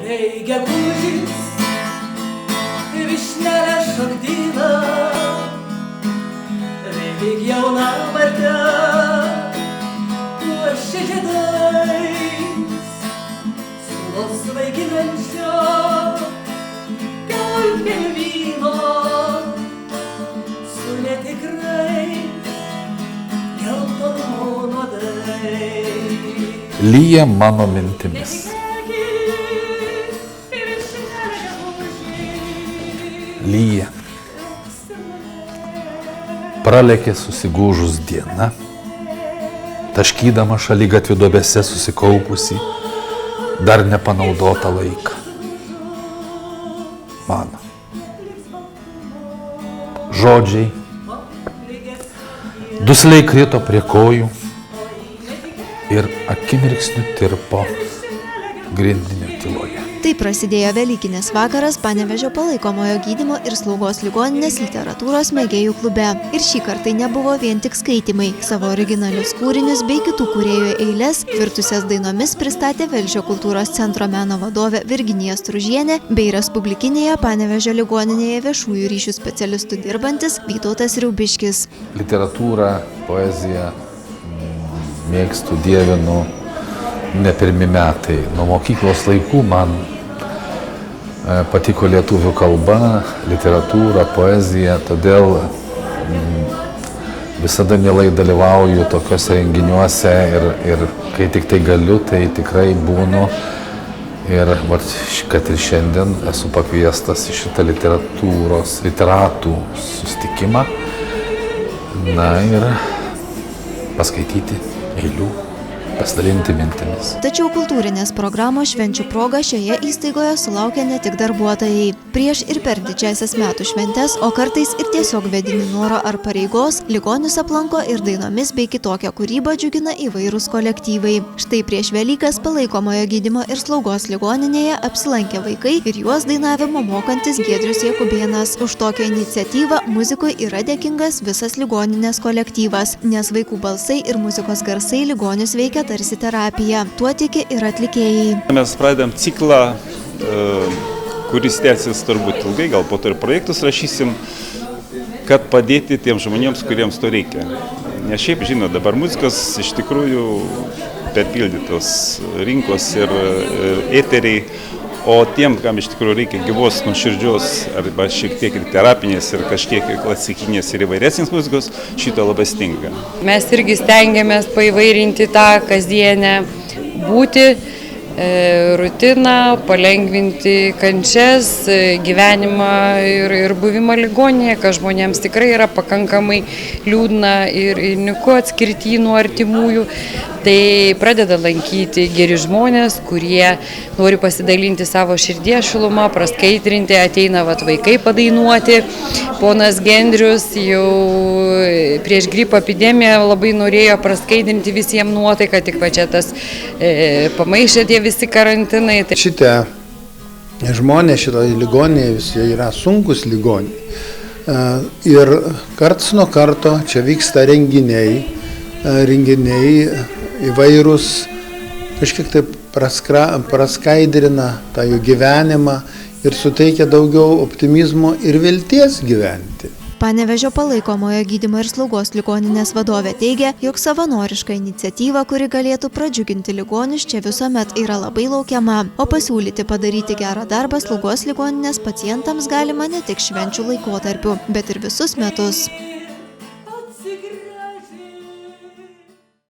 Reikia gūžys, višnelę šakdyną, reikia jauna vardė, puošia žiedais, sulos svaiginančio, galvėm vyno, su netikrais, geltonumo nuodais. Lyja mano mintimis. Lyja. Pralėkė susigūžus diena, taškydama šaligatvių duobėse susikaupusi dar nepanaudotą laiką. Mano. Žodžiai dusliai krito prie kojų ir akimirksniu tirpo grindinio tyloje. Tai prasidėjo Velykinis vakaras Panevėžio palaikomojo gydymo ir slaugos ligoninės literatūros mėgėjų klube. Ir šį kartą nebuvo vien tik skaitymai. Savo originalius kūrinius bei kitų kūrėjų eiles virtusias dainomis pristatė Velžio kultūros centro meno vadovė Virginija Stružienė bei Respublikinėje Panevėžio ligoninėje viešųjų ryšių specialistų dirbantis Vytautas Riaubiškis. Literatūrą, poeziją mėgstu, dievinu ne pirmi metai. Nuo mokyklos laikų man patiko lietuvių kalba, literatūra, poezija, todėl visada mielai dalyvauju tokiuose renginiuose ir kai tik tai galiu, tai tikrai būnu. Ir kad ir šiandien esu pakviestas į šitą literatų susitikimą, na ir paskaityti eilių, pasidalinti mintimis. Tačiau kultūrinės programos švenčių proga šioje įstaigoje sulaukia ne tik darbuotojai. Prieš ir per didžiąsias metų šventes, o kartais ir tiesiog vedini noro ar pareigos, ligonius aplanko ir dainomis bei kitokią kūrybą džiugina įvairūs kolektyvai. Štai prieš Velykas palaikomojo gydymo ir slaugos ligoninėje apsilankė vaikai ir juos dainavimo mokantis Giedrius Jakubėnas. Už tokią iniciatyvą muzikui yra dėkingas visas ligoninės kolektyvas, nes vaikų balsai ir muzikos garsai ligonius veikia tarsi terapija. Tuo tiki ir atlikėjai. Mes pradedam ciklą, kuris tęsis turbūt ilgai, gal po to ir projektus rašysim, kad padėti tiems žmonėms, kuriems to reikia. Nes šiaip, žinot, dabar muzikos iš tikrųjų perpildytos rinkos ir eteriai, o tiem, kam iš tikrųjų reikia gyvos, nuoširdžios, arba šiek tiek ir terapinės, ir kažkiek klasikinės ir įvairesnės muzikos, šito labai stinga. Mes irgi stengiamės paįvairinti tą kasdienę būtį, rutiną, palengvinti kančias, gyvenimą ir buvimą ligoninėje, kad žmonėms tikrai yra pakankamai liūdna ir niku atskirti nuo artimųjų. Tai pradeda lankyti geri žmonės, kurie nori pasidalinti savo širdies šilumą, praskaidrinti, ateina vaikai padainuoti. Ponas Gendrius jau prieš gripo epidemiją labai norėjo praskaidrinti visiems nuotaiką, tik va čia tas pamaišė tie visi karantinai. Šitie žmonės šitoje ligoninėje visi yra sunkus ligoniai. Ir karts nuo karto čia vyksta renginiai įvairūs, kažkiek taip praskaidrina tą jų gyvenimą ir suteikia daugiau optimizmo ir vilties gyventi. Panevėžio palaikomojo gydymo ir slaugos ligoninės vadovė teigia, jog savanoriška iniciatyva, kuri galėtų pradžiuginti ligonius, čia visuomet yra labai laukiama, o pasiūlyti padaryti gerą darbą slaugos ligoninės pacientams galima ne tik švenčių laikotarpiu, bet ir visus metus.